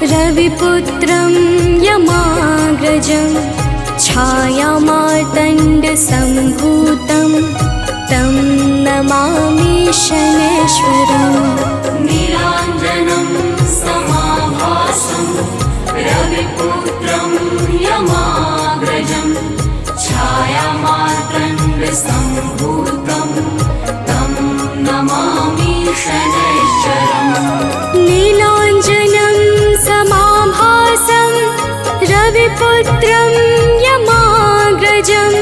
रविपुत्रं यमाग्रजं छायामार्तण्डसम्भूतं तं नमामि शनैश्वरम्। नीलाञ्जनं समाभासं रविपुत्रं यमाग्रजं छायामार्तण्डसम्भूतं तं नमामि शनैश्वरम्। नीलाञ्जनं समाभासं रविपुत्रं यमाग्रजं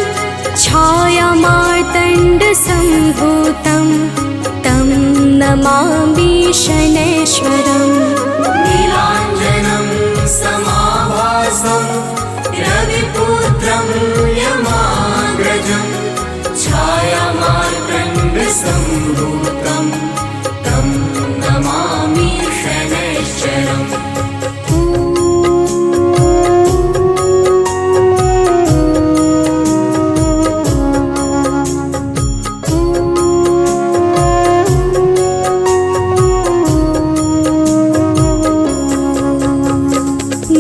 छायामार्तण्डसम्भूतं तं नमामि शनैश्वरम्। नीलाञ्जनं समाभासं रविपुत्रं यमाग्रजं छायामार्तण्डसम्भूतं तं नमामि शनैश्वरम्।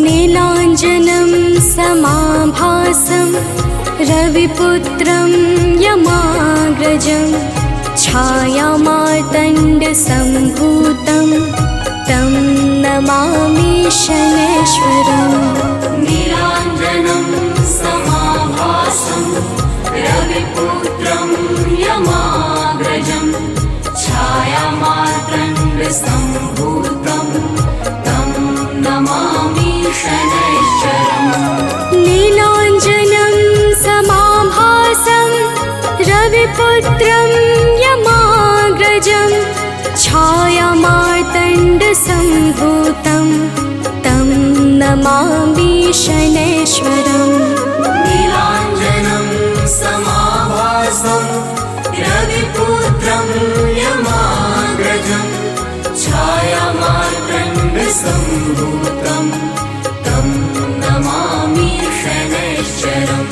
नीलाञ्जनं समाभासं रविपुत्रं यमाग्रजं छायामार्तण्डसम्भूतं तं नमामि शनैश्वरम्। नीलाञ्जनं समाभासं रविपुत्रं यमाग्रजं छायामार्तण्डसम्भूतं तं नमामि शनैश्वरम्। नीलाञ्जनं समाभासं रविपुत्रं यमाग्रजं छायामार्तण्डसम्भूतं तं नमामि शनैश्वरम्। नीलाञ्जनं समाभासं रविपुत्रं यमाग्रजं छायामार्तण्डसम्भूतं तं नमामि शनैश्वरम्।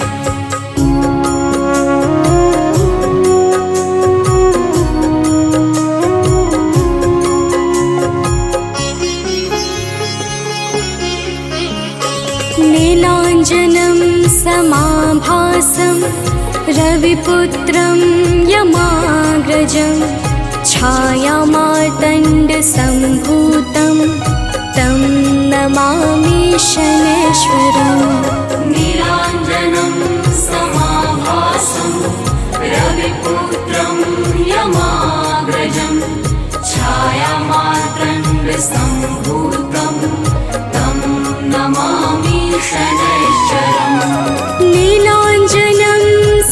नीलाञ्जनं समाभासं रविपुत्रं यमाग्रजं छायामार्तण्डसम्भूतं तं नमामि शनैश्वरम्। नीलाञ्जनं समाभासं रविपुत्रं यमाग्रजं छायामार्तण्डसम्भूतं तं नमामि शनैश्वरम्। नीलाञ्जनं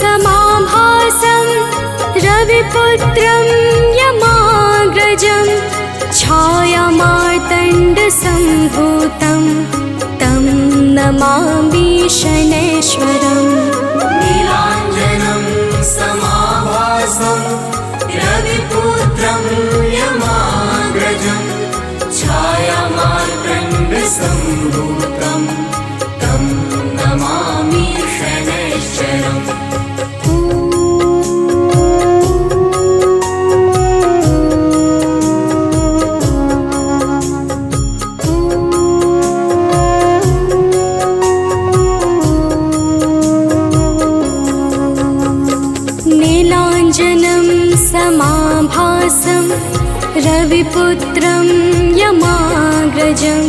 समाभासं रविपुत्रं यमाग्रजं छायामार्तण्डसम्भूतं तं नमामि शनैश्वरम्। नीलाञ्जनं समाभासं रविपुत्रं यमाग्रजं छायामार्तण्डसम्भूतं तं नमामि शनैश्वरम्। नीलाञ्जनं समाभासं रविपुत्रं यमाग्रजं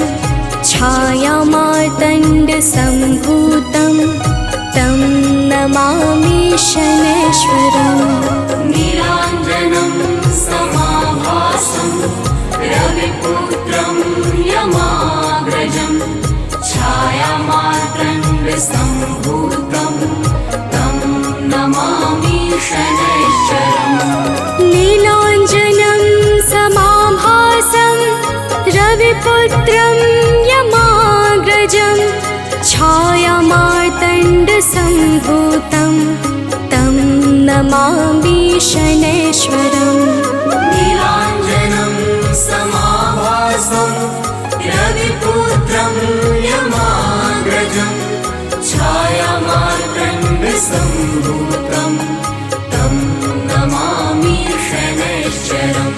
छायामार्तण्डसम्भूतं तं नमामि शनैश्वरम्। नीलाञ्जनं समाभासं रविपुत्रं यमाग्रजं छायामार्तण्डसम्भूतं तं नमामि शनैश्वरम्। नीलाञ्जनं समाभासं रविपुत्रं यमाग्रजं छायामार्तण्डसम्भूतं तं नमामि शनैश्वरम्। नीलाञ्जनं समाभासं रविपुत्रं यमाग्रजं छायामार्तण्डसम्भूतं तं नमामि शनैश्वरम्।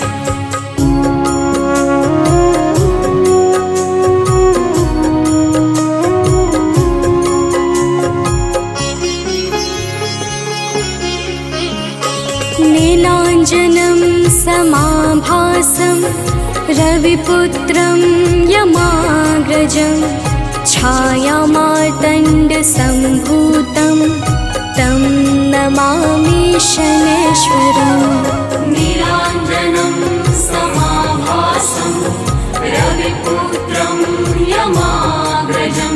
रविपुत्रं यमाग्रजं छायामार्तण्डसम्भूतं तं नमामि शनैश्वरम् नीलाञ्जनं समाभासं रविपुत्रं यमाग्रजं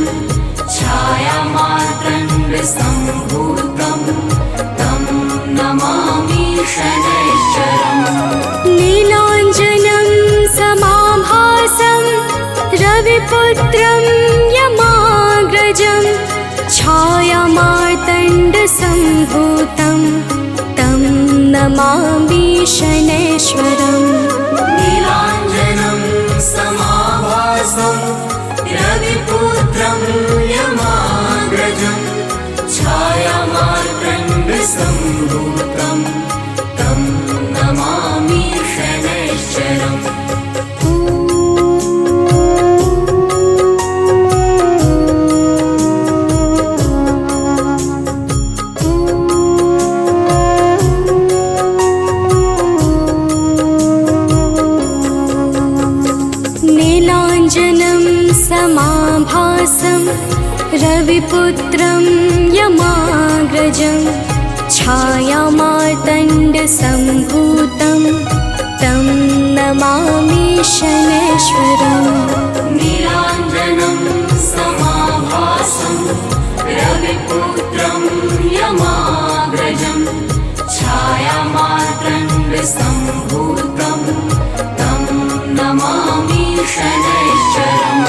छायामार्तण्डसम्भूतं तं नमामि शनैश्वरम् नीलाञ्जनं समाभासं रविपुत्रं यमाग्रजं छायामार्तण्डसम्भूतं तं नमामि शनैश्वरम् नीलाञ्जनं समाभासं रविपुत्रं यमाग्रजं छायामार्तण्डसम्भूतं तं नमामि शनैश्वरम् नीलाञ्जनं समाभासं रविपुत्रं यमाग्रजं छायामार्तण्डसम्भूतं तं नमामि शनैश्वरम् नीलाञ्जनं समाभासं रविपुत्रं यमाग्रजं छायामार्तण्डसम्भूतं तं नमामि शनैश्वरम्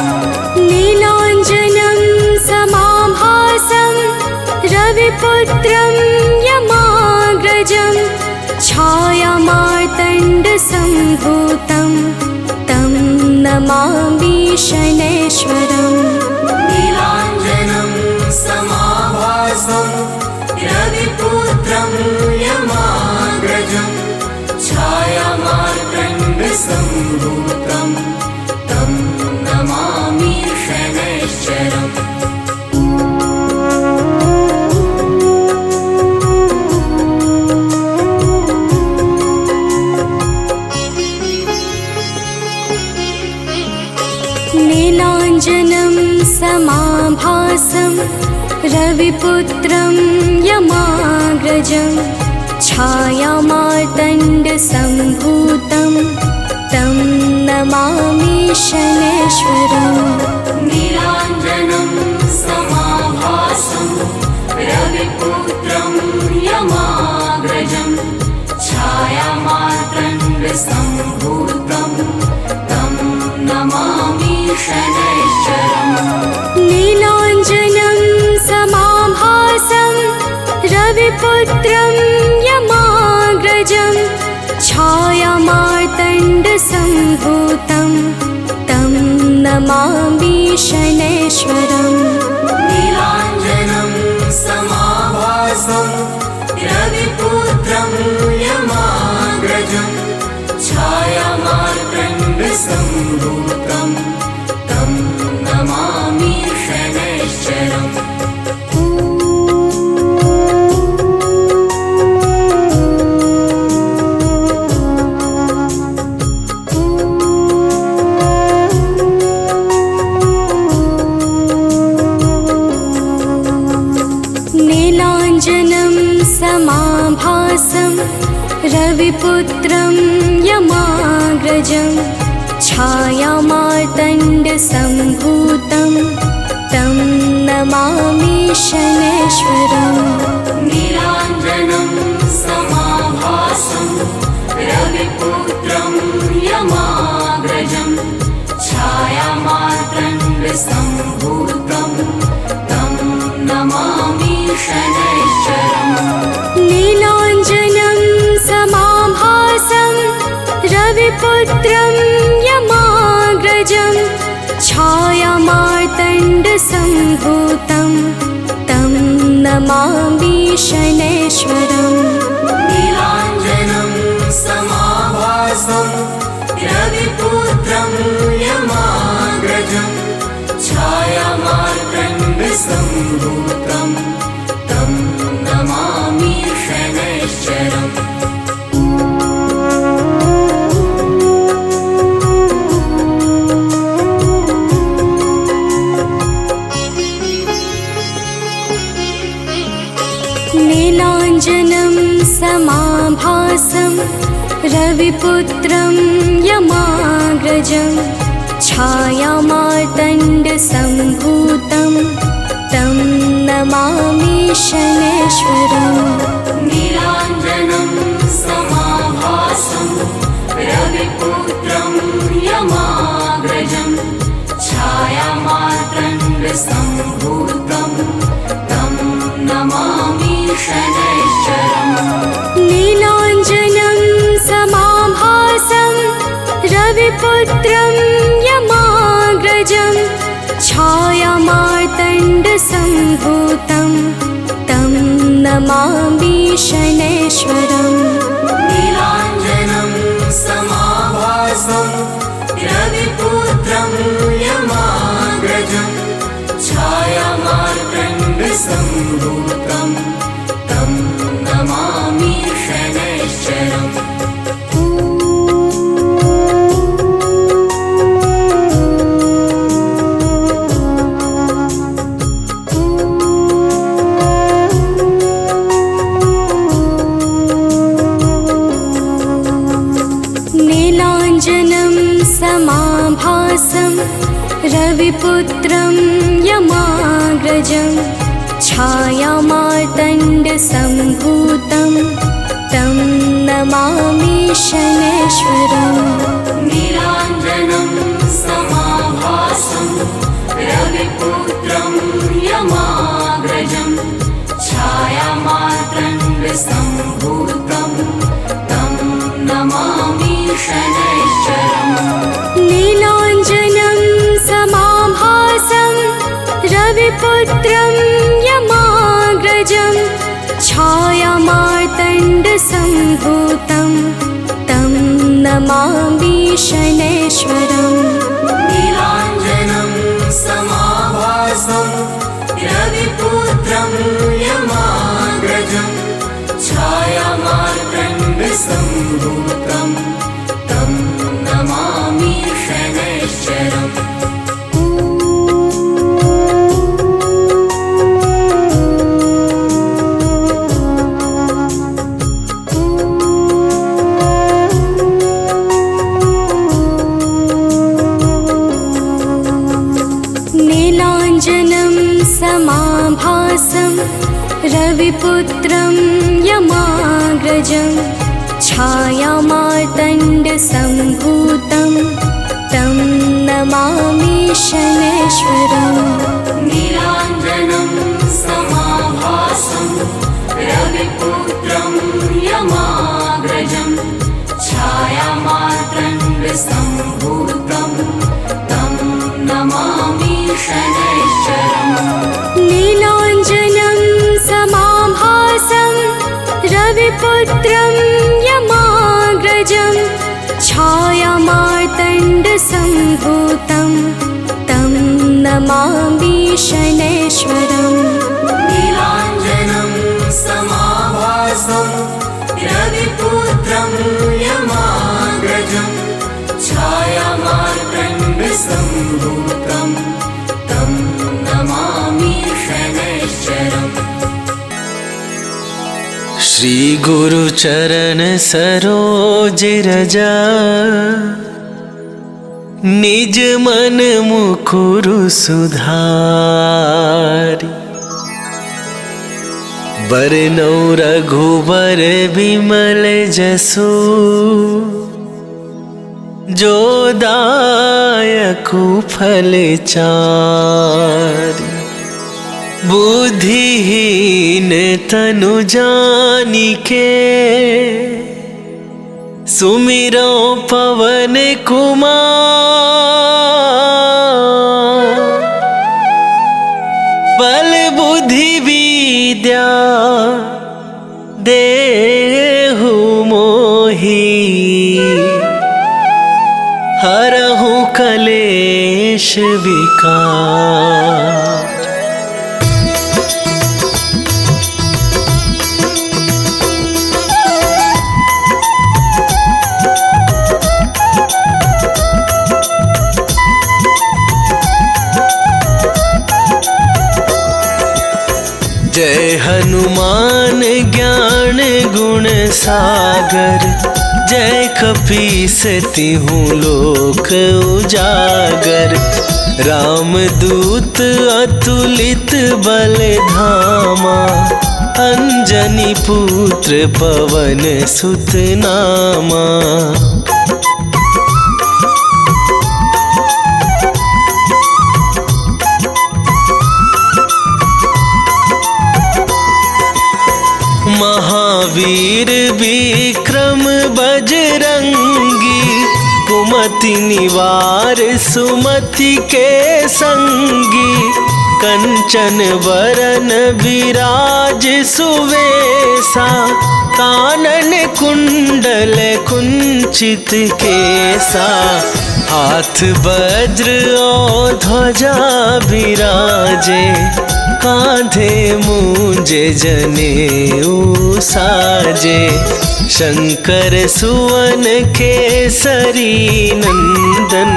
नीलाञ्जनं समाभासं रविपुत्रं यमाग्रजं छायामार्तण्डसम्भूतं तं नमामि शनैश्वरम् नीलाञ्जनं समाभासं रविपुत्रं यमाग्रजं छायामार्तण्डसम्भूतं तं नमामि शनैश्वरम् नीलाञ्जनं समाभासं रविपुत्रं यमाग्रजं छायामार्तण्डसम्भूतं तं नमामि शनैश्वरम् नीलाञ्जनं समाभासं रविपुत्रं यमाग्रजं छायामार्तण्डसम्भूतं तं नमामि शनैश्वरम् नीलाञ्जनं समाभासं रविपुत्रं यमाग्रजं छायामार्तण्डसम्भूतं तं नमामि शनैश्वरम् नीलाञ्जनं समाभासं रविपुत्रं यमाग्रजं छायामार्तण्डसम्भूतं तं नमामि शनैश्वरम्। नीलाञ्जनं समाभासं रविपुत्रं यमाग्रजं छायामार्तण्डसम्भूतं तं नमामि शनैश्वरम् नीलाञ्जनं समाभासं रविपुत्रं यमाग्रजं छायामार्तण्डसम्भूतं तं नमामि शनैश्वरम् नीलाञ्जनं समाभासं रविपुत्रं यमाग्रजं छायामार्तण्डसम्भूतं तं नमामि शनैश्वरम् नीलाञ्जनं समाभासं रविपुत्रं यमाग्रजं छायामार्तण्डसम्भूतं तं नमामि शनैश्वरम्। रविपुत्रं यमाग्रजं छायामार्तण्डसम्भूतं तं नमामि शनैश्वरम्। नीलाञ्जनं समाभासं रविपुत्रं यमाग्रजं छायामार्तण्डसम्भूतं तं नमामि शनैश्वरम्। नीलाञ्जनं समाभासं रविपुत्रं यमाग्रजं छायामार्तण्डसम्भूतं तं नमामि शनैश्वरम्। नीलाञ्जनं समाभासं रविपुत्रं यमाग्रजं छायामार्तण्डसम्भूतं तं नमामि शनैश्वरम्। नीलाञ्जनं समाभासं रविपुत्रं यमाग्रजं छायामार्तण्डसम्भूतं तं नमामि शनैश्वरम्। नीलाञ्जनं समाभासं रविपुत्रं यमाग्रजं छायामार्तण्डसम्भूतं तं नमामि शनैश्वरम्। नीलाञ्जनं समाभासं रविपुत्रं यमाग्रजं छायामार्तण्डसम्भूतं तं नमामि शनैश्वरम्। नीलाञ्जनं समाभासं रविपुत्रं यमाग्रजं छायामार्तण्डसम्भूतं तं नमामि शनैश्वरम्। नीलाञ्जनं समाभासं रविपुत्रं यमाग्रजं छायामार्तण्डसम्भूतं तं नमामि शनैश्वरम्। नीलाञ्जनं समाभासं रविपुत्रं यमाग्रजं छायामार्तण्डसम्भूतं तं नमामि शनैश्वरम्। नीलाञ्जनं समाभासं रविपुत्रं यमाग्रजं छायामार्तण्डसम्भूतं तं नमामि शनैश्वरम्। नीलाञ्जनं समाभासं रविपुत्रं यमाग्रजं छायामार्तण्डसम्भूतं तं नमामि शनैश्वरम्। श्री गुरु चरण सरोज रजा निज मन मुकुरु सुधारी। बरनौ रघुबर बिमल जसु जो दायकु फल चारि। बुद्धिहीन तनु जानिके सुमिरो पवन कुमार। बल बुद्धि विद्या देहु मोहि हरहु कलेश विकार। जय हनुमान ज्ञान गुण सागर जय कपीसती हूँ लोक उजागर, रामदूत अतुलित बल धामा, अंजनी पुत्र पवन सुत नामा। महावीर विक्रम बजरंगी, कुमति निवार सुमति के संगी, कंचन वरन विराज सुवेसा, कानन कुंडल कुंचित केसा, हाथ वज्र और ध्वजा विराजे, कांधे मूंजे जनेऊ साजे, शंकर सुवन केसरी नंदन,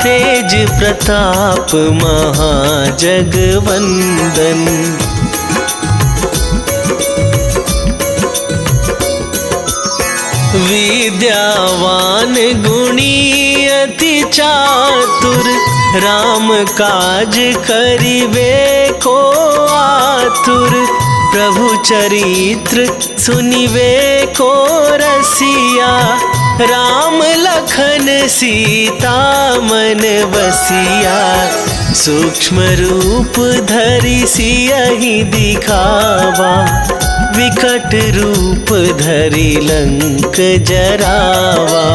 तेज प्रताप महाजगवंदन। विद्यावान गुणी अति चातुर, राम काज करिबे को आतुर, प्रभु चरित्र सुनिबे को रसिया, राम लखन सीता मन बसिया, सूक्ष्म रूप धरि सियहि दिखावा, विकट रूप धरि लंक जरावा,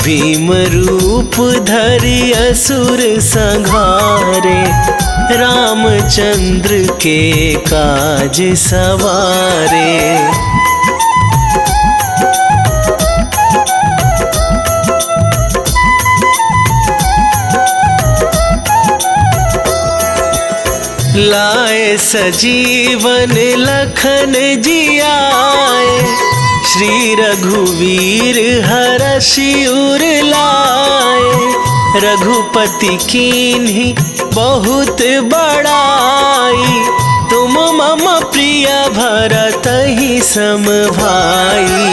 भीम रूप धरि असुर संहारे, रामचंद्र के काज सवारे। लाए सजीवन लखन जियाए, श्री रघुवीर हरषि उर लाए, रघुपति कीन्ही बहुत बड़ाई, तुम मम प्रिय भरतहि सम भाई,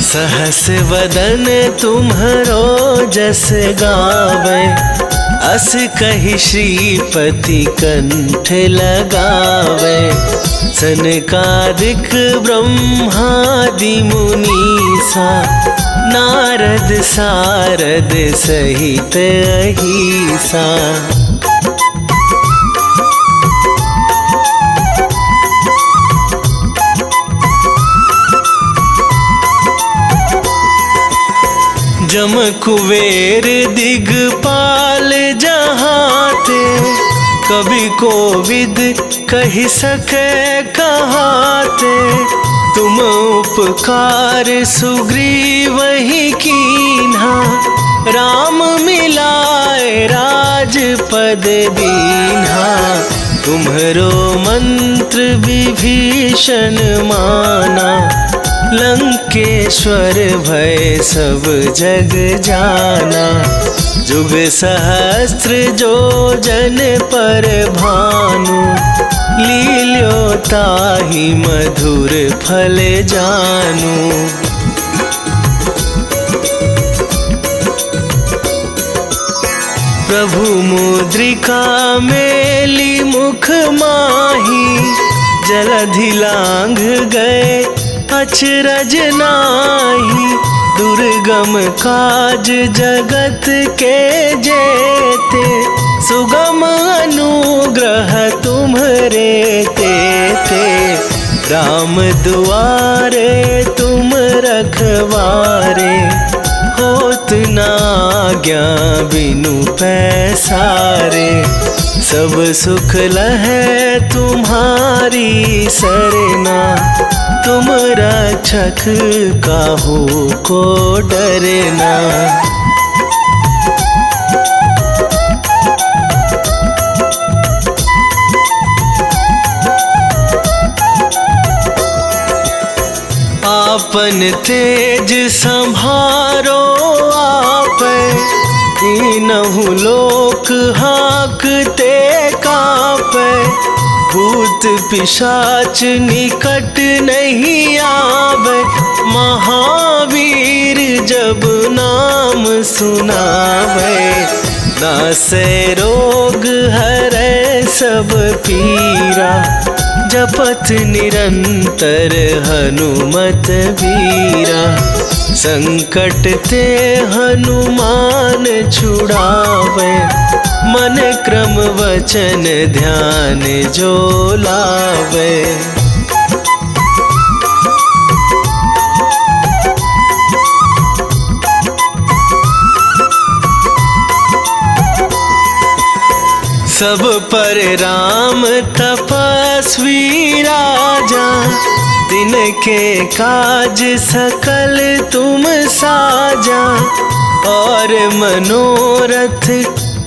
सहस वदन तुम्हरो जस गावे, अस कहि श्रीपति कंठ लगावे, सनकादिक ब्रह्मादि मुनीसा, नारद सारद सहित अहिसा। जम कुबेर दिगपाल जहाते, कभी कोविद कहि सके कहाते, तुम उपकार सुग्रीवहि कीन्हा, राम मिलाए राजपद दीन्हा, तुम्हरो मंत्र विभीषण माना, लंकेश्वर भय सब जग जाना, जुग सहस्त्र जो जन पर भानु, लील्यो ताहि मधुर फल जानू। प्रभु मुद्रिका मेली मुख माही, जलधि लांघ गए अचरज नाही, दुर्गम काज जगत के जेते, सुगम अनुग्रह तुम्हरे तेते, राम दुआरे तुम रखवारे, होत न आज्ञा बिनु पैसारे, सब सुख लहै तुम्हारी सरना, तुम रक्षक काहू को डरना। आपन तेज संभारो आपै, तीनहु लोक हाकते कापै, भूत भूत पिशाच निकट नहीं आवे, महावीर जब नाम सुनावे। नासे रोग हरै सब पीरा, जपत निरंतर हनुमत वीरा। संकट ते हनुमान छुड़ावे, मन क्रम वचन ध्यान जो लावे। सब पर राम तपस्वी राजा, तिनके काज सकल तुम साजा। और मनोरथ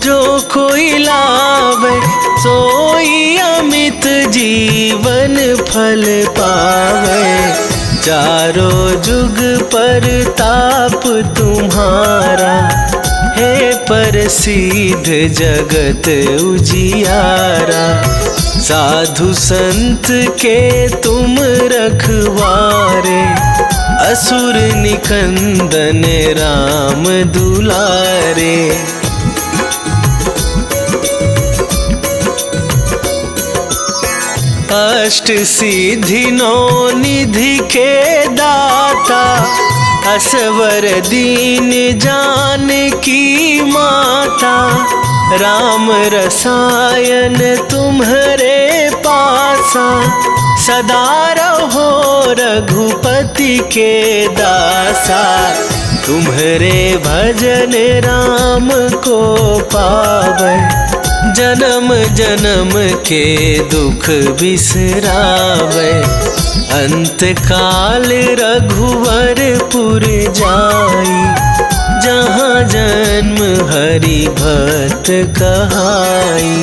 जो कोई लावे, सोई अमित जीवन फल पावे। चारों जुग पर ताप तुम्हारा, हे प्रसिद्ध जगत उजियारा। साधु संत के तुम रखवारे, असुर निकंदन राम दुलारे। अष्ट सिद्धि नौ निधि के दाता, असवर दीन जानकी माता। राम रसायन तुम्हारे पासा, सदा रहो रघुपति के दासा। तुम्हारे भजन राम को पावे, जन्म जन्म के दुख बिसरावे। अंत काल रघुवरपुर जाई, जहाँ जन्म हरि भक्त कहाई।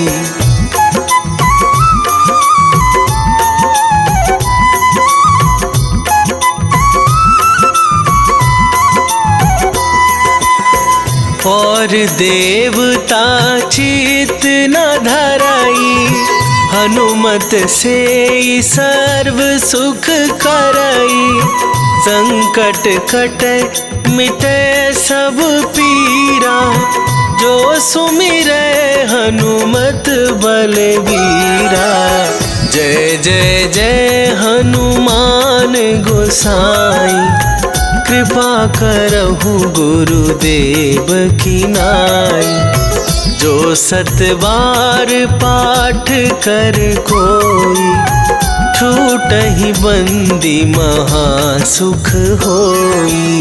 और देवता चित न धराई, हनुमत से सर्व सुख करई। संकट कटे मिटे सब पीरा, जो सुमिरै हनुमत बलबीरा। जय जय जय हनुमान गोसाई, कृपा करहु गुरुदेव की नाई। जो सतबार पाठ कर कोई, छूटहि बंदी महासुख होई।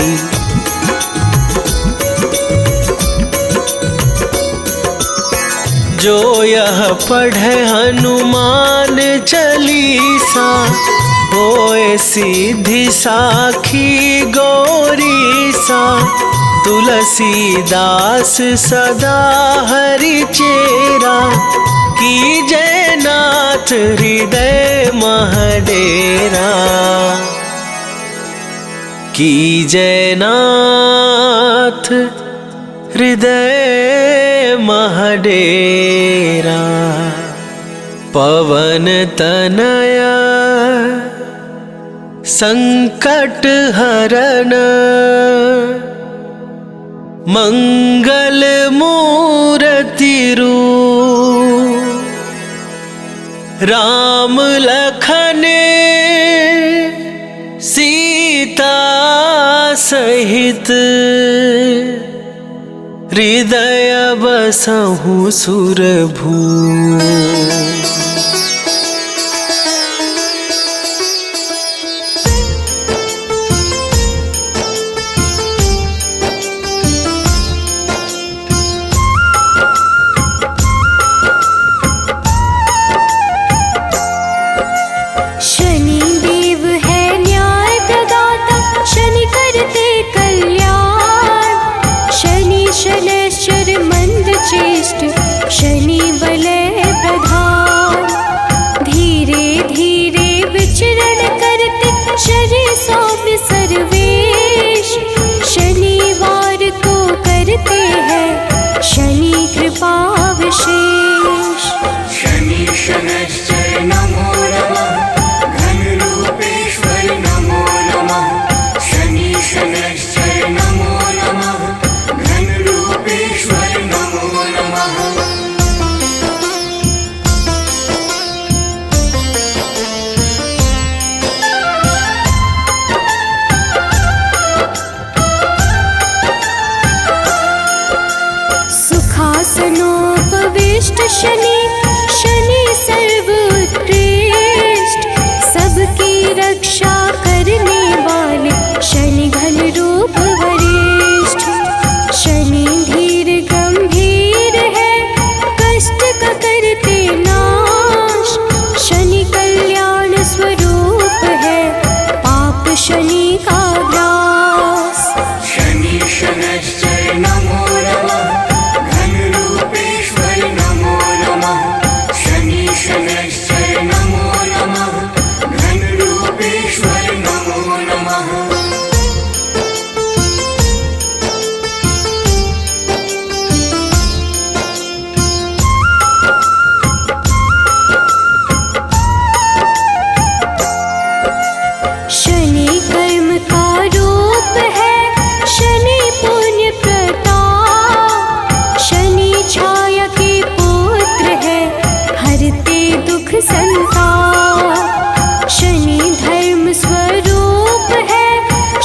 जो यह पढ़े हनुमान चालीसा, होए सिद्धि साखी गौरीसा। तुलसीदास सदा हरि चेरा, कीजय नाथ हृदय महडेरा। कीजय नाथ हृदय महडेरा। पवन तनया संकट हरण, मंगल मूर्ति रूप। राम लखन सीता सहित, हृदय बसहु सुरभू। शनैश्चर मंद चेष्ट, शनि वलय प्रधान। शनि शनि सर्वोत्कृष्ट, सबकी रक्षा करने वाले शनि घन रूप वरिष्ठ। शनि धीर गंभीर है, कष्ट का करते नाश, शनि कल्याण स्वरूप है, पाप शनि का ग्रास। शनि शनैश्चर नमो नमः, घन रूपेश्वर नमो नमः। शनि शनैश्चर नमो नमः, घन रूपेश्वर नमो नमः। शनि कर्म का रूप है, शनि पुण्य प्रताप, शनि छाया के पुत्र है, हरते दुख संताप। शनि धर्म स्वरूप है,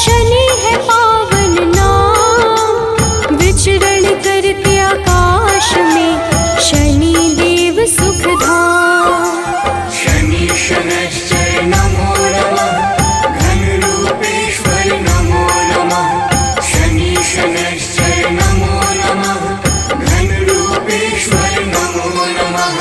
शनि है पावन नाम, विचरण करते आकाश में शनि देव सुखधाम। शनि शनैश्चर नमो नमः, घन रूपेश्वर नमो नमः। शनि शनैश्चर नमो नमः, घन रूपेश्वर नमो नमः।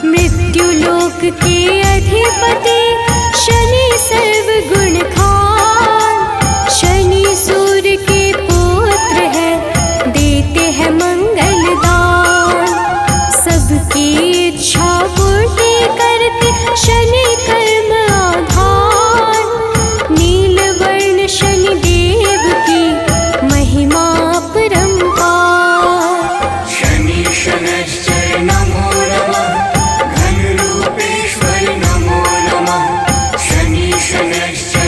मृत्युलोक के अधिपति शनि सर्वगुण खान, शनि सूर्य के पुत्र है, देते हैं मंगल दान। सबकी इच्छा पूर्ति करते शनि कर्म आधार, नील वर्ण शनि देव की महिमा परंपार। शनि शनैश्चर नमो नमः, घन रूपेश्वर नमो नमः। शनि शनैश्चर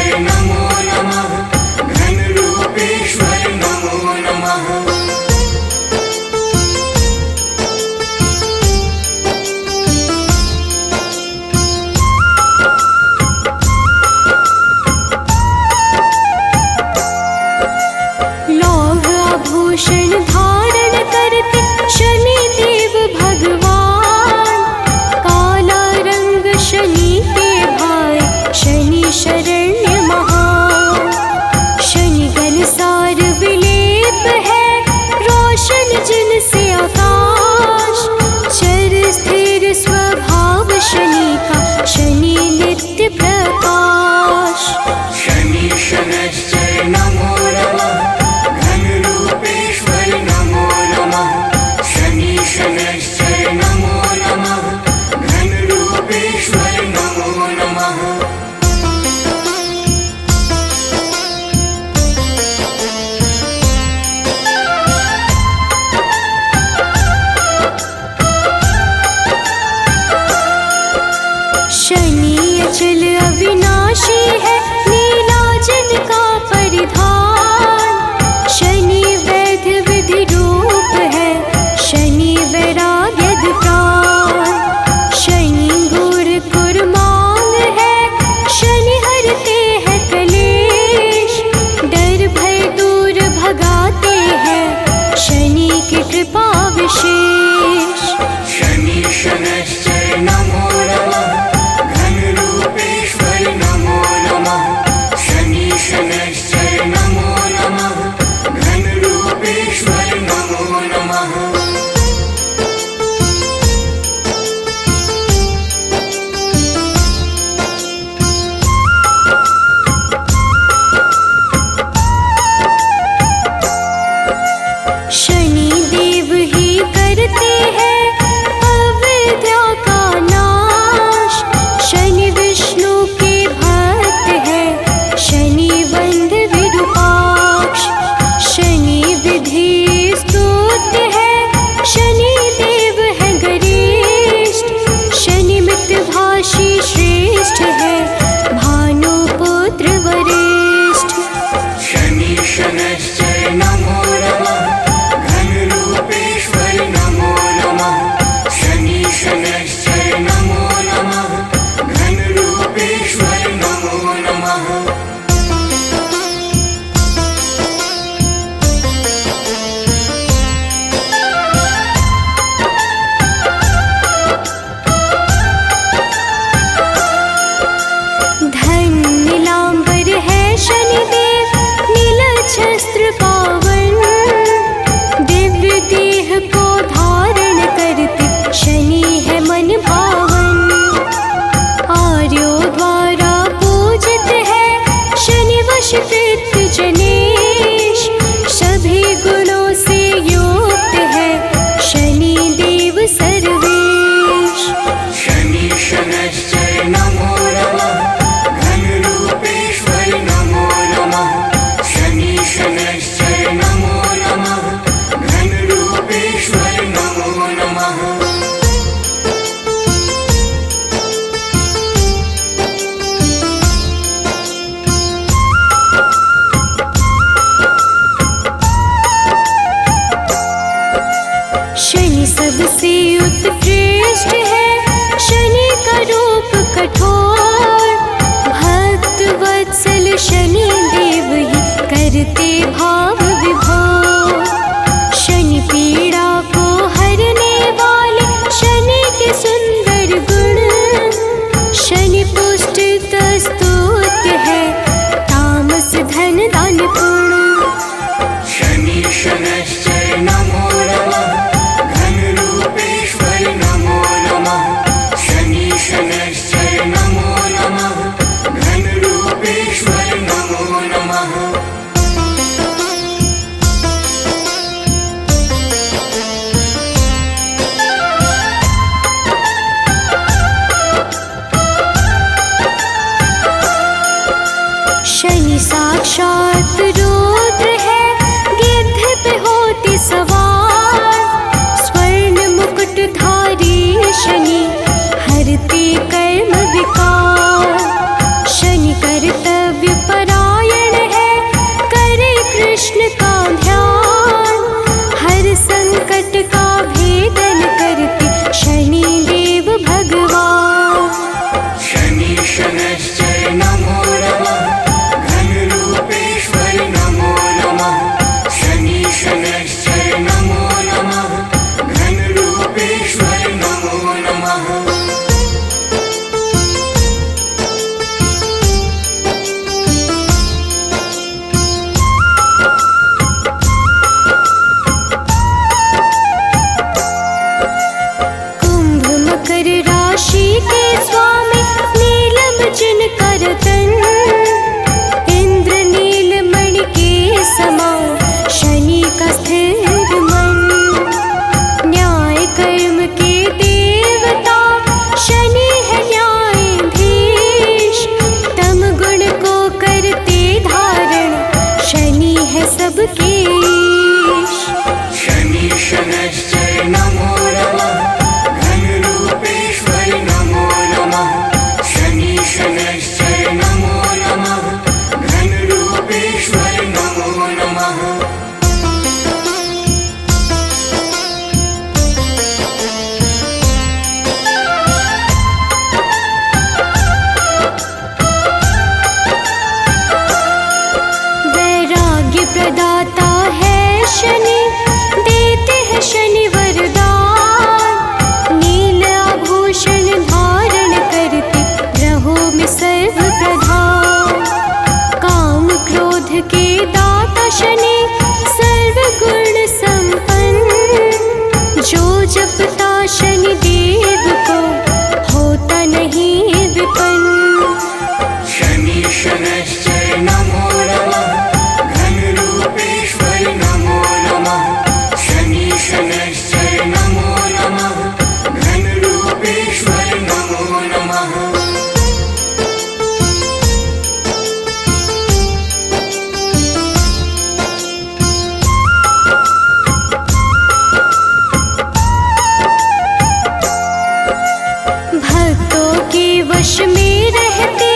सबके वश में रहते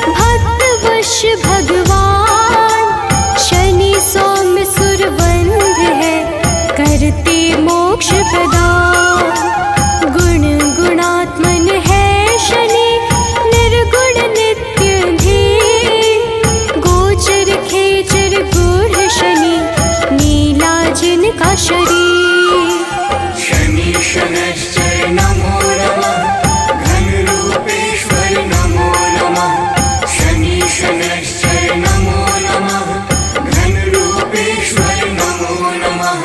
भक्त वश भगवान। शनि सौम्य सुरवंध है करते मोक्ष प्रदान। गुण गुणात्मन है शनि निर्गुण नित्य धीर। गोचर खेचर गूढ़ शनि नीला जिनका शरीर। शनि शनैश्चर नमो नमः घनरूपेश्वर नमो नमः। शनि शनैश्चर नमो नमः घनरूपेश्वर नमो नमः।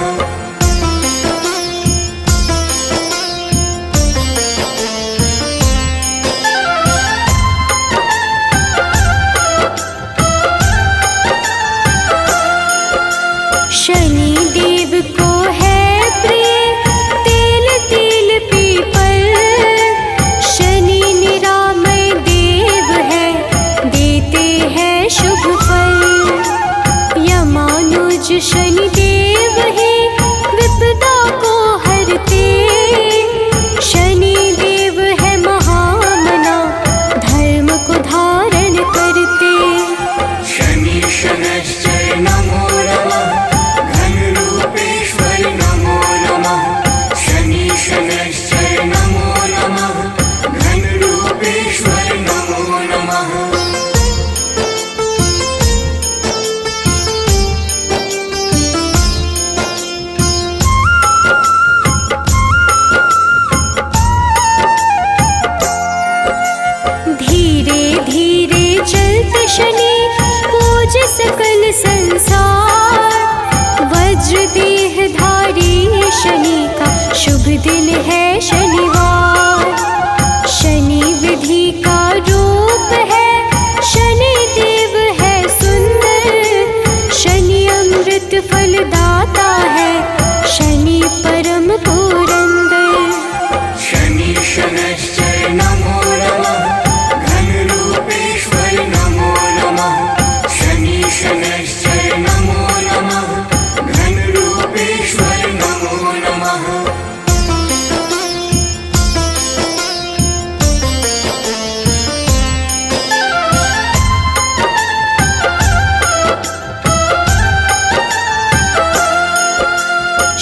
शनि देव को है प्रिय तेल तिल पीपल। शनि निरामय देव है देते हैं शुभ फल। यमानुज शनि देव ही विपदा को हरते। शनि देव है महामना धर्म को धारण करते। शनि शनैश्चर नमो नमः घनरूपेश्वर नमो नमः। शनि शनैश्चर नमो नमः घनरूपेश्वर नमो नमः। धीरे धीरे चलते शनि पूज सकल संसार। वज्र देह धारी शनि का शुभ दिन है शनिवार। शनि विधि का रूप है शनि देव है सुंदर। शनि अमृत फलदाता है शनि परम पुरंदर। शनि शनैश्चर नमो नमः घनरूपेश्वर नमो नमः। शनि शनैश्चर नमो नमः घनरूपेश्वर नमो नमः।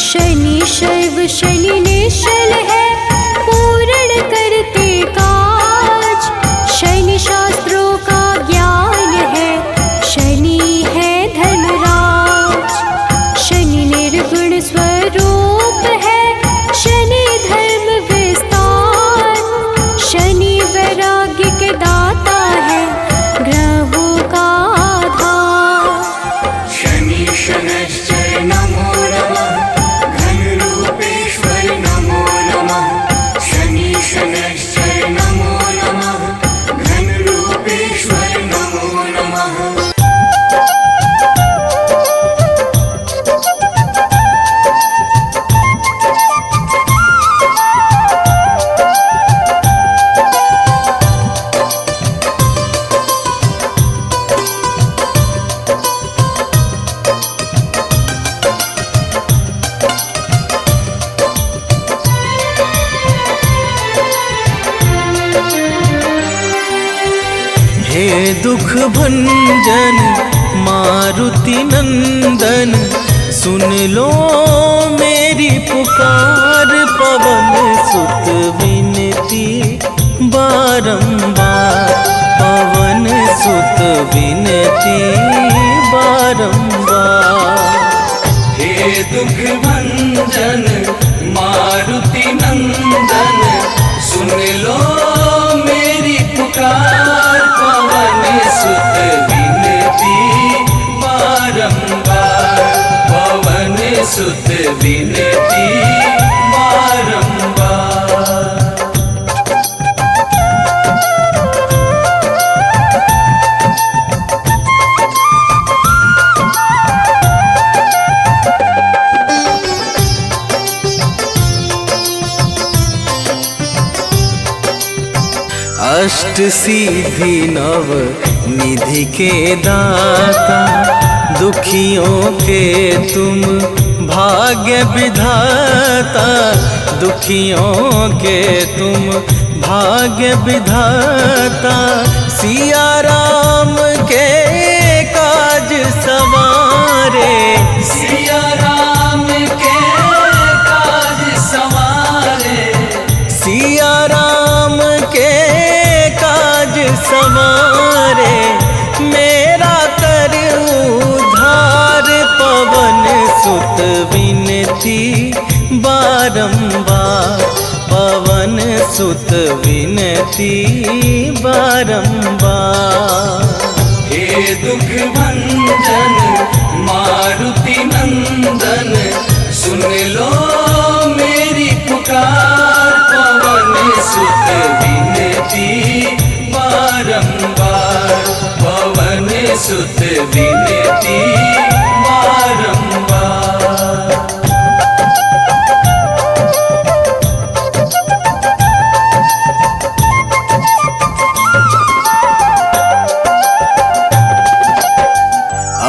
शनि शैव शनि निश्चल है पूर्ण करते काज। शनि शास्त्रों का ज्ञान है शनि है धर्मराज। शनि निर्गुण स्वरूप है शनि धर्म विस्तार। शनि वैराग्य के दाता है ग्रहों का आधार। शनि शनैश्चर नमो नमः घनरूपेश्वर नमो नमः। शनि शनैश्चर नमो नमः घनरूपेश्वर नमो नमः। हे दुख भंजन मारुति नंदन, सुन लो मेरी पुकार। पवन सुत विनती बारंबार, पवन सुत विनती बारंबार। हे दुख भंजन मारुति नंदन, सुन लो मेरी पुकार। पवन सुत विनती बारंबार, पवन सुत विनती बारंबार। अष्ट सिद्धि नव निधि के दाता, दुखियों के तुम भाग्य विधाता। दुखियों के तुम भाग्य विधाता सिया राम के काज सवारे। सिया राम के काज सवारे, सिया राम के काज सवारे, मेरा कर उद्धार पवन सुत विनती बारंबार, पवन सुत विनती बारंबार। हे दुख भंजन मारुति नंदन, सुन लो मेरी पुकार, पवन सुत विनती बारंबार, पवन सुत विनती बारंबार।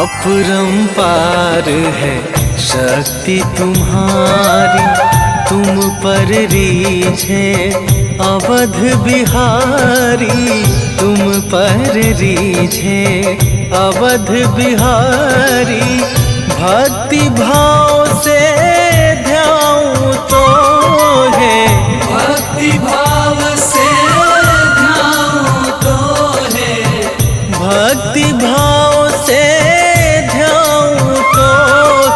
अपरंपार है शक्ति तुम्हारी, तुम पर रीझे अवध बिहारी, तुम पर रीझे अवध बिहारी। भक्ति भाव से ध्याऊं तो है, भक्ति भाव से ध्याऊं तो है, भक्ति भाव से ध्याऊं तो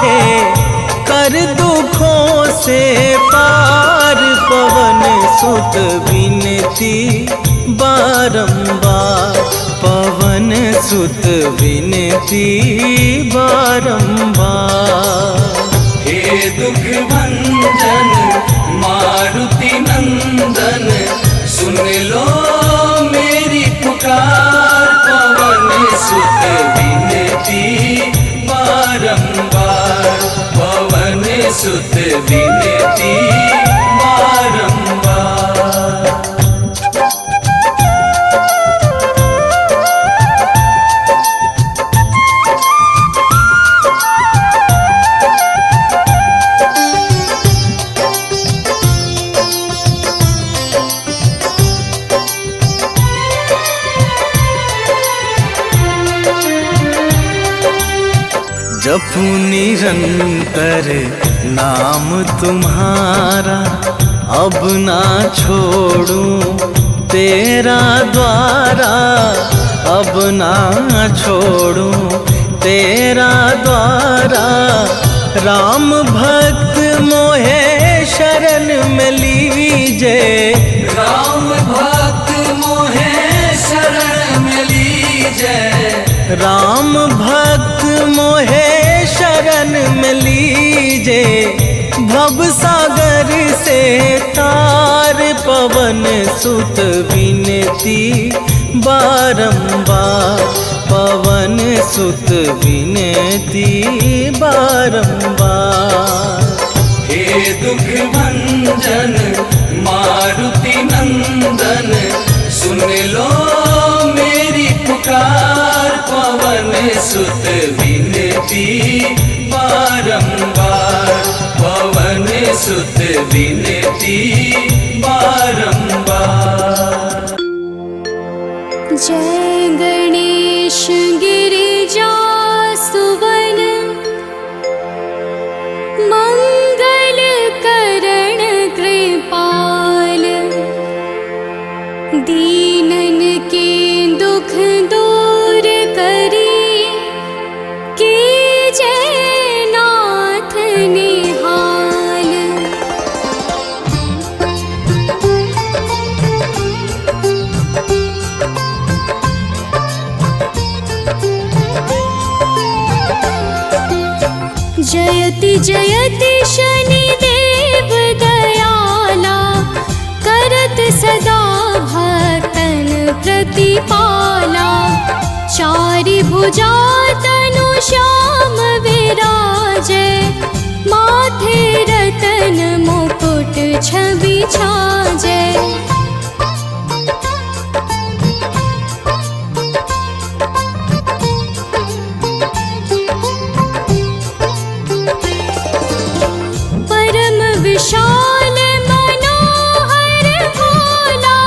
है, कर दुखों से पार, पवन सुत विनती बारंबार, पवन सुत विनती बारंबार। हे दुख भंजन मारुति नंदन, सुन लो मेरी पुकार, पवन सुत विनती बारंबार, पवन सुत विनती बारंबार। जपू निरंतर नाम तुम्हारा, अब ना छोड़ूं तेरा द्वारा, अब ना छोड़ूं तेरा द्वारा। राम भक्त मोहे शरण में लीजे, राम भक्त मोहे शरण में लीजे, राम भक्त मोहे शरण में लीजे। भव सागर से तार, पवन सुत विनती बारंबार, पवन सुत विनती बारंबार। हे दुख भंजन मारुति नंदन, सुन लो मेरी पुकार, पवन सुत विनती बारंबार, पवन सुत विनती बारंबार। जय गणेश गिरिजा सुवन, मंगल करण कृपाल, दीनन के दुख दूर करी, कीजय नाथ निहाल। जयति जयति शनिदेव दयाला, करत सदा भक्तन प्रतिपाला। चारि भुजा तनु श्याम विराजे, माथे रतन मुकुट छवि छाजे। परम विशाल मनोहर भोला,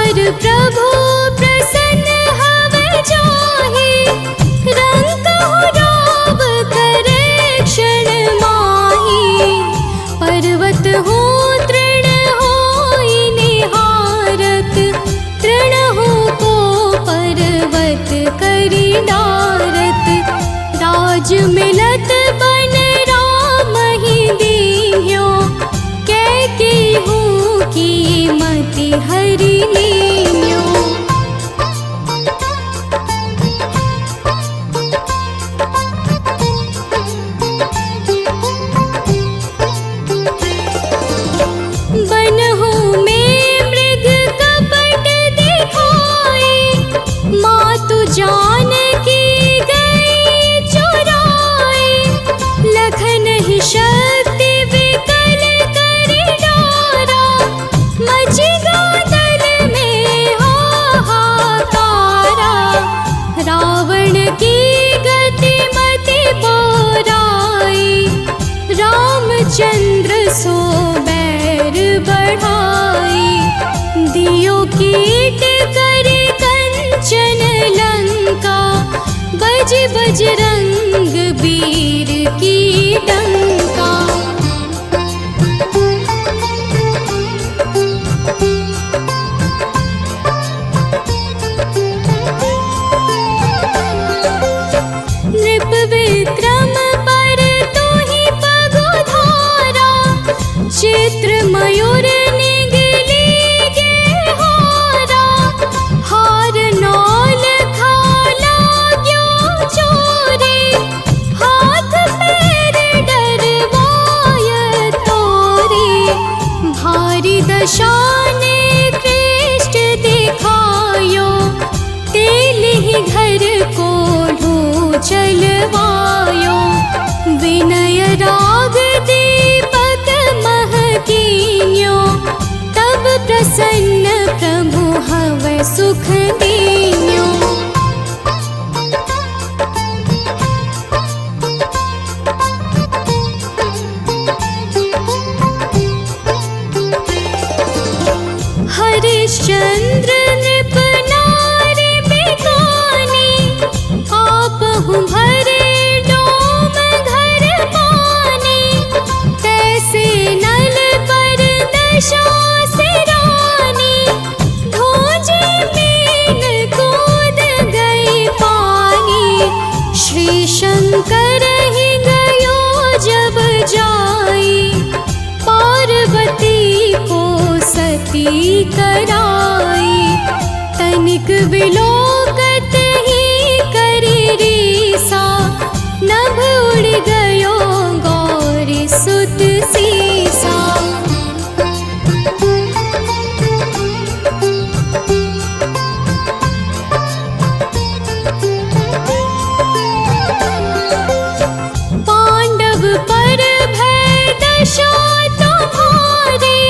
पर प्रभु प्रसन्न हव जाहि, रंग कहु राव करे क्षण माहि। पर्वत हो तृण होई निहारत, तृण हो को पर्वत करि डारत। राज मिलत बन राम ही दीन्यो, कैकेयी की मति हरि लीन्यो। बनहु में मृग कपट दिखाई, मातु जानकी गई चुराई। लखन ही शक्ति विकल करि डारा, मचि गादल में हाहाकारा। रावण की गति मति बोराई, रामचंद्र सो बैर बढ़ाई। दियो कीट करि कंचन लंका, बज बजरंग वीर की डंका। नृप विक्रम पर तुहि पगुधारा, चित्र मयूर निगली गे हारा। हार नौल खाला ग्यो चोरी, हाथ पैर डरवाय तोरी। भारी दशाने कृष्ट दिखायो, तेलिहि घर को चलवायो। विनय राग दीपक महकीन्यो, तब प्रसन्न प्रभु हवै सुख दीन्यो। हरिश्चंद्र नृप नारी बिकानी, आपहु भरे डोम घर पानी। तैसे नल पर दशा सिरानी, धोजे मीन कूद गई पानी। श्री शंकर ही गयो जब जाई, पार्वती को सती कराई। तनिक विलोकत ही करि रीसा, नभ उड़ गयो गौरी सुत सीसा। पांडव पर भय दशा तुम्हारी,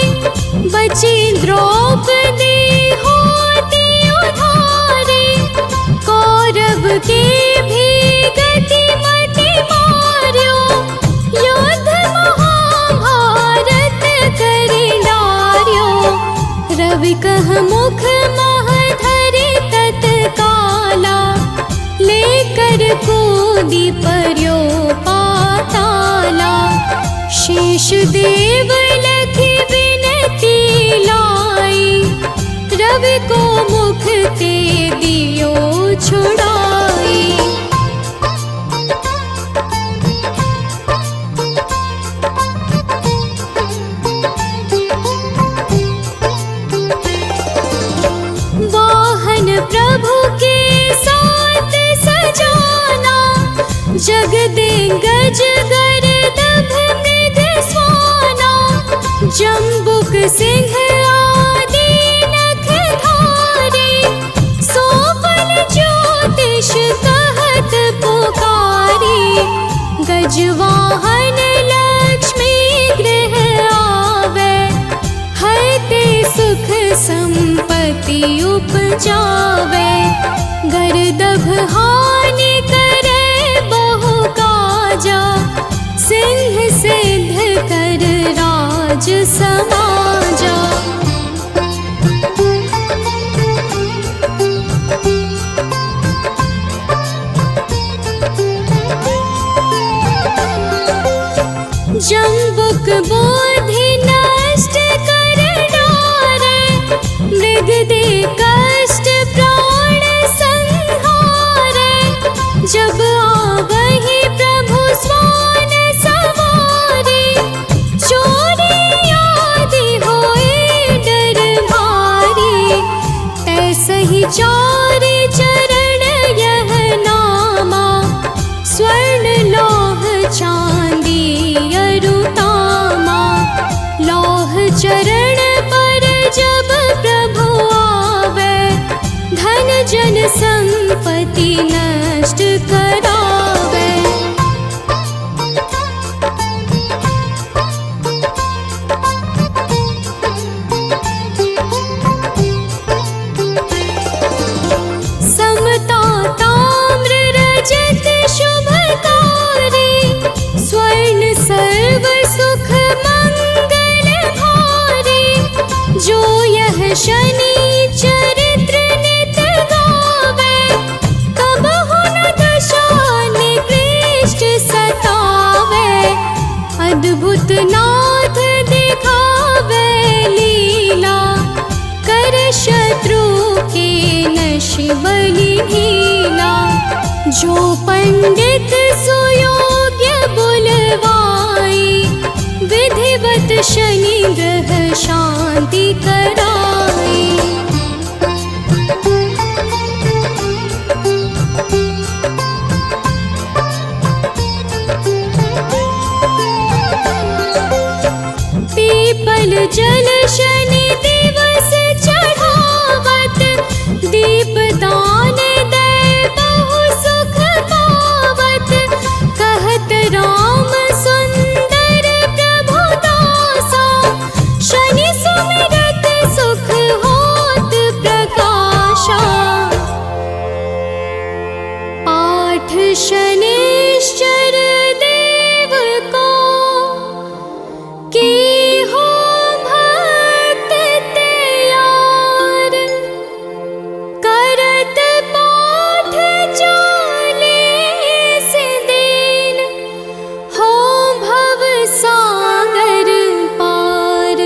बची द्रौपदी होती उधारी। कौरव के भी गति मति मार्यो, युद्ध महाभारत करि डार्यो। रवि कह मुख मह धरि तत्काला, लेकर कूदी पर्यो पाताला। शेष देव लखि विनती लाई, रवि को मुख ते दियो छुड़ाई। वाहन प्रभु के साथ सजाना, जगदेंगज गर्दभ मृग स्वाना। जम्बुक सिंह आदि नखधारी, सोफल ज्योतिष कहत पुकारी। गजवाहन लक्ष्मी गृह आवे, हते सुख संपत्ति उपजावे। गर्दभ हानि करे बहु काजा, सिंह सिद्ध कर राज समाजा। विचारे चरण यह नामा, स्वर्ण लौह चांदी अरुतामा। लौह चरण पर जब प्रभु आवे, धन जन संपत्ति नष्ट करावे। समता ताम्र रजत शुभकारी, स्वर्ण सर्व सुख मंगल भारी। जो यह शनि चरित्र नित गावे, कबहु न दशा निकृष्ट सतावे। अद्भुत नाथ दिखावे लीला, कर शत्रु के नश बलि ढीला। जो पंडित सुयोग्य बुलवाई, विधिवत शनि ग्रह शांति कराई। पीपल जल शनि दिवस चढ़ावत, दीप दान दे बहु सुख पावत। कहत राम सुंदर प्रभु दासा, शनि सुमिरत सुख होत प्रकाशा। पाठ शनिश्चर देव को, की हो भक्त तैयार। करत पाठ 40 दिन, हो भव सागर पार।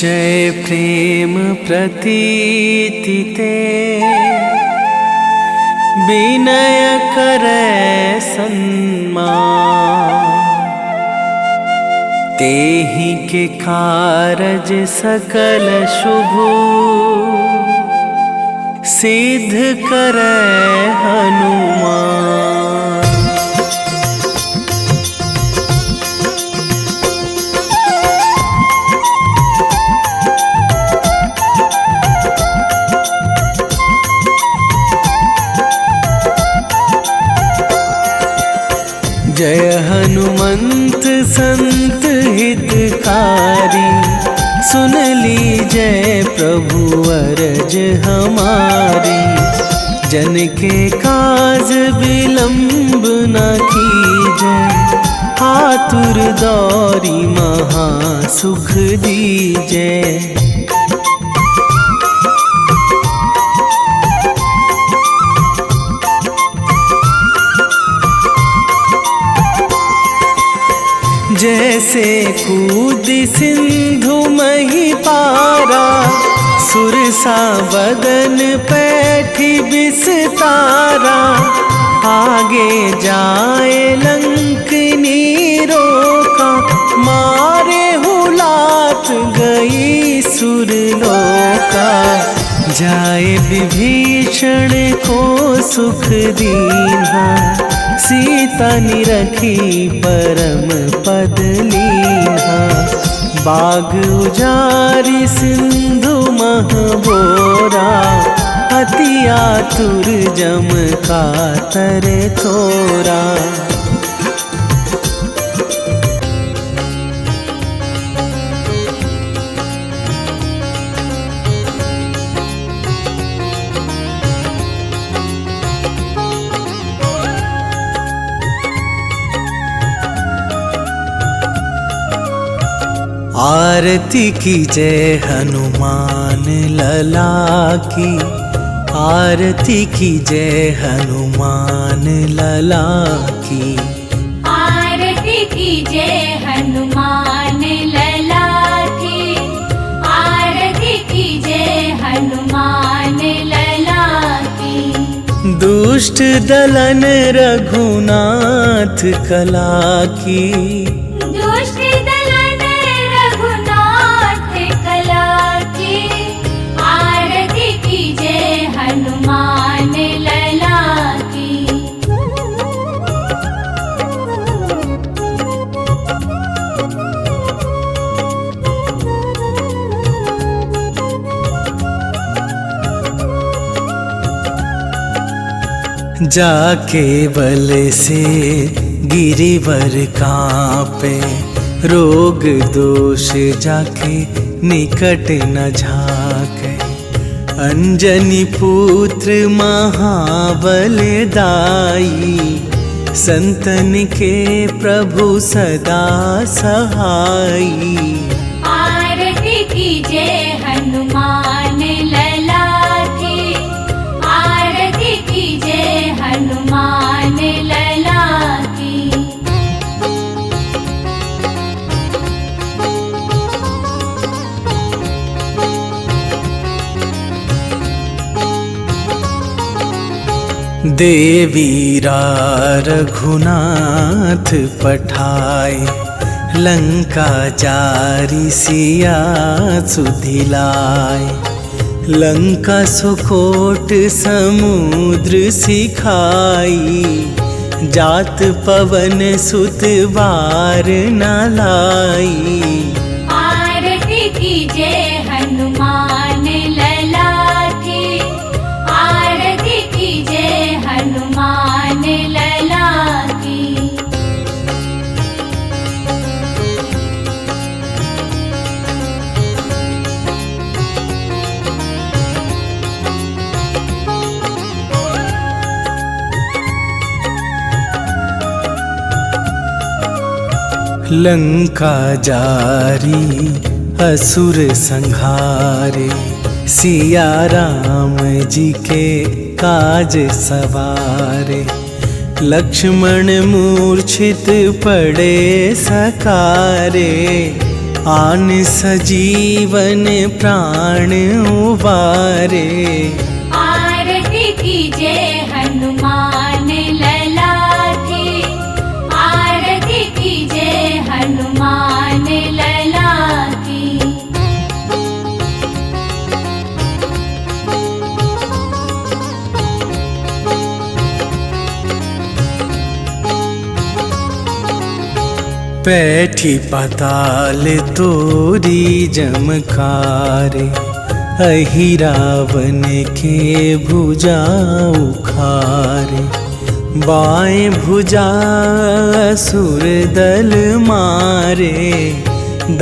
निश्चय प्रेम प्रतीति ते विनय करे सन्मान। तेहि के कारज सकल शुभ सिद्ध करे हनुमान। जय हनुमंत संत हितकारी, सुन लीजय प्रभु अरज हमारी। जन के काज विलंब न कीजय, आतुर दौरी महा सुख दीजय। जैसे कूद सिंधु मही पारा, सुरसा बदन पैठी बिस्तारा। आगे जाए लंकनी रोका, मारे हुलात गई सुरलोका। जाए विभीषण को सुख दीन्हा, सीता निरखी परम पद लीन्हा। बाग उजारी सिंधु महबोरा, अति आतुर जम कातर थोरा। आरती की जय हनुमान लला की, आरती की जय हनुमान लला की। आरती की जय हनुमान लला की, आरती की जय हनुमान लला की। दुष्ट दलन रघुनाथ कला की, दुष्ट दलन रघुनाथ कला की। आरती की जय हनुमान लला की। जाके बल से गिरिवर कांपे, रोग दोष जाके निकट न झाके। अंजनी पुत्र महाबल दाई, संतन के प्रभु सदा सहाई। आरती की जय हनुमान लला की, आरती की जय हनुमान लला की। देवीरा रघुनाथ पठाए, लंका जारी सिया सुधिलाए। लंका सुकोट समुद्र सिखाई, जात पवन सुत बार न लाई। आरती की जय हनुमान लला की, आरती की जय हनुमान लला की। लंका जारी असुर संहारे, सिया राम जी के काज सवारे। लक्ष्मण मूर्छित पड़े सकारे, आन सजीवन प्राण उबारे। आरती कीजे हनुमान लला की, आरती कीजे हनुमान लला की। पैठी पाताल तोरी जमकारे, अहि रावण के भुजा उखारे। बाएं भुजा असुर दल मारे,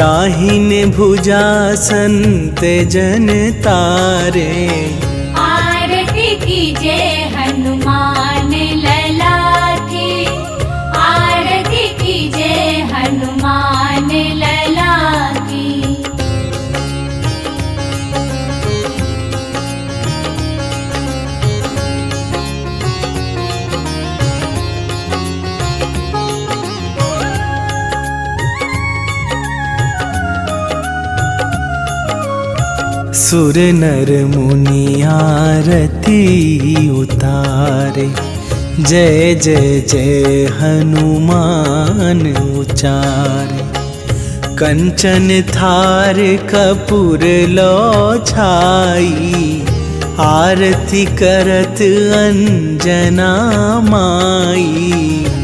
दाहिन भुजा संत जन तारे। आरती कीजे हनुमान लला की, आरती कीजे हनुमान लला की। सुर नर मुनि आरती उतारे, जय जय जय हनुमान उचारे। कंचन थार कपूर लो छाई, आरती करत अंजना माई।